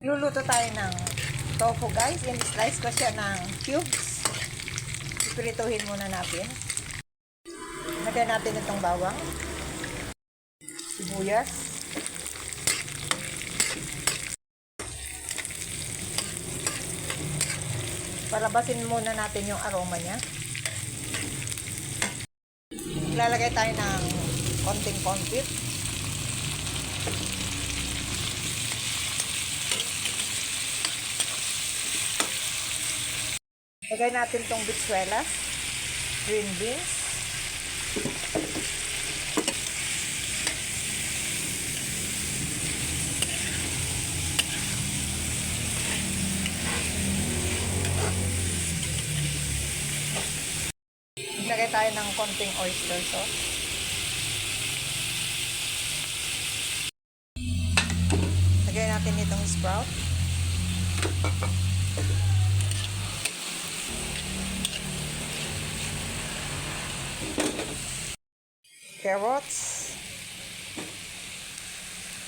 Luluto tayo ng tofu guys. In-slice ko siya ng cubes. Ipirituhin muna natin. Lagyan natin itong bawang, sibuyas, palabasin muna natin yung aroma niya. Ilalagay tayo ng konting confit. Lagay natin tong bitsuelas, green beans, lagay tayo ng konting oyster sauce, lagay natin itong sprout, carrots,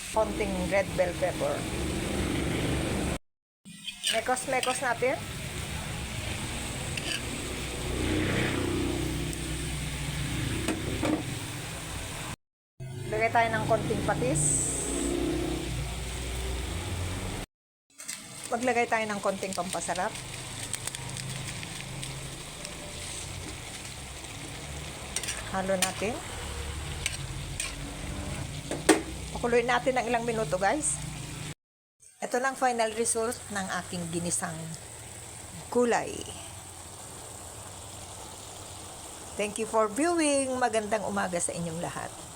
konting red bell pepper. Mekos-mekos natin. Lagay tayo ng konting patis. Maglagay tayo ng konting pampasarap. Halo natin. Pakuluin natin ng ilang minuto guys. Ito lang final result ng aking ginisang gulay. Thank you for viewing. Magandang umaga sa inyong lahat.